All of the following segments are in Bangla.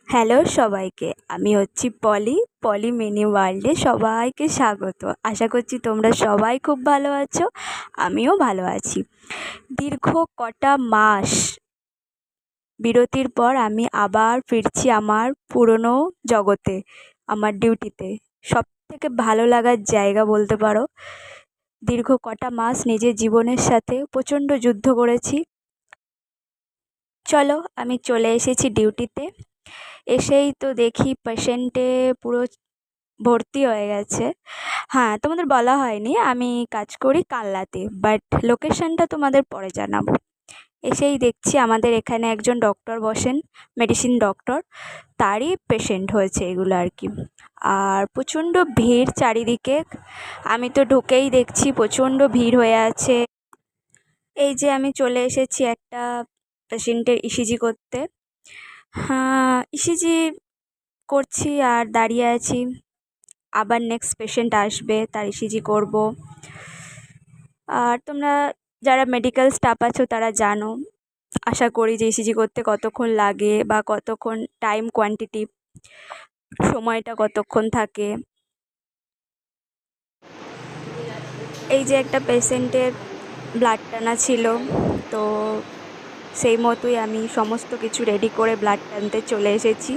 হ্যালো সবাইকে, আমি হচ্ছি পলি মিনি ওয়ার্ল্ডে সবাইকে স্বাগত। আশা করছি তোমরা সবাই খুব ভালো আছো, আমিও ভালো আছি। দীর্ঘ কটা মাস বিরতির পর আমি আবার ফিরছি আমার পুরনো জগতে, আমার ডিউটিতে। সবথেকে ভালো লাগার জায়গা বলতে পারো। দীর্ঘ কটা মাস নিজের জীবনের সাথে প্রচণ্ড যুদ্ধ করেছি। চলো, আমি চলে এসেছি ডিউটিতে। এসেই তো দেখি পেশেন্টে পুরো ভর্তি হয়ে গেছে। হ্যাঁ, তোমাদের বলা হয়নি আমি কাজ করি কালনাতে, বাট লোকেশনটা তোমাদের পরে জানাবো। এসেই দেখছি আমাদের এখানে একজন ডক্টর বসেন, মেডিসিন ডক্টর, তারই পেশেন্ট হয়েছে এগুলো আর কি। আর প্রচণ্ড ভিড় চারিদিকে। আমি তো ঢুকেই দেখছি প্রচণ্ড ভিড় হয়ে আছে। এই যে আমি চলে এসেছি একটা পেশেন্টের ইসিজি করতে। হ্যাঁ, ইসিজি করছি আর দাঁড়িয়ে আছি। আবার নেক্সট পেশেন্ট আসবে, তার ইসিজি করব। আর তোমরা যারা মেডিকেল স্টাফ আছো তারা জানো, আশা করি, যে ইসিজি করতে কতক্ষণ লাগে বা কতক্ষণ টাইম কোয়ান্টিটি, সময়টা কতক্ষণ থাকে। এই যে একটা পেশেন্টের ব্লাড টানা ছিল, তো সেই মতোই আমি সমস্ত কিছু রেডি করে ব্লাড টানতে চলে এসেছি।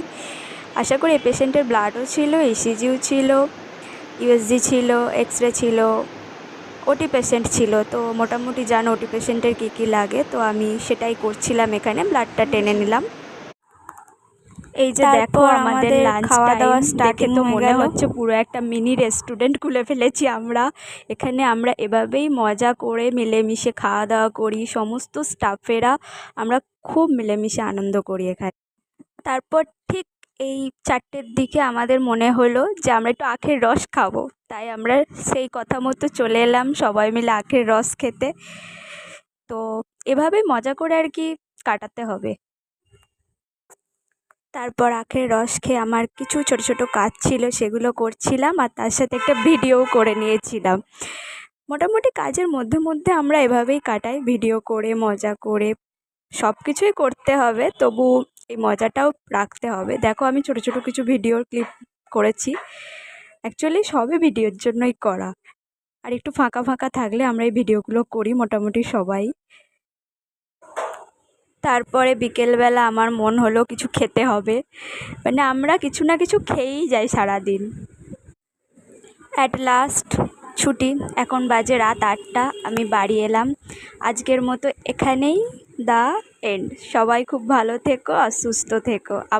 আশা করি এই পেশেন্টের ব্লাডও ছিল, ইসিজিও ছিল, ইউএসজি ছিল, এক্স রে ছিল, ওটি পেশেন্ট ছিল। তো মোটামুটি জানো ওটি পেশেন্টের কী কী লাগে, তো আমি সেটাই করছিলাম, এখানে ব্লাডটা টেনে নিলাম। এই যে দেখো আমাদের খাওয়া দাওয়া স্টার্টিং তো মনে হচ্ছে পুরো একটা মিনি রেস্টুরেন্ট খুলে ফেলেছি আমরা। এখানে আমরা এভাবেই মজা করে মিলেমিশে খাওয়া দাওয়া করি, সমস্ত স্টাফেরা আমরা খুব মিলেমিশে আনন্দ করি এখানে। তারপর ঠিক এই 4টের দিকে আমাদের মনে হলো যে আমরা একটু আখের রস খাবো, তাই আমরা সেই কথা মতো চলে এলাম সবাই মিলে আখের রস খেতে। তো এভাবে মজা করে আর কি কাটাতে হবে। তারপর আখের রস খেয়ে আমার কিছু ছোট ছোট কাজ ছিল, সেগুলো করছিলাম, আর তার সাথে একটা ভিডিও করে নিয়েছিলাম। মোটামুটি কাজের মধ্যে মধ্যে আমরা এভাবেই কাটাই, ভিডিও করে মজা করে। সব কিছুই করতে হবে, তবু এই মজাটাও রাখতে হবে। দেখো আমি ছোট ছোট কিছু ভিডিওর ক্লিপ করেছি, অ্যাকচুয়ালি সবই ভিডিওর জন্যই করা। আর একটু ফাঁকা ফাঁকা থাকলে আমরা এই ভিডিওগুলো করি মোটামুটি সবাই। তারপরে বিকেলবেলা আমার মন হলো কিছু খেতে হবে, মানে আমরা কিছু না কিছু খেয়েই যাই সারাদিন। অ্যাট লাস্ট ছুটি, এখন বাজে রাত 8টা, আমি বাড়ি এলাম। আজকের মতো এখানেই দ্য এন্ড। সবাই খুব ভালো থেকো আর সুস্থ থেকো। আবার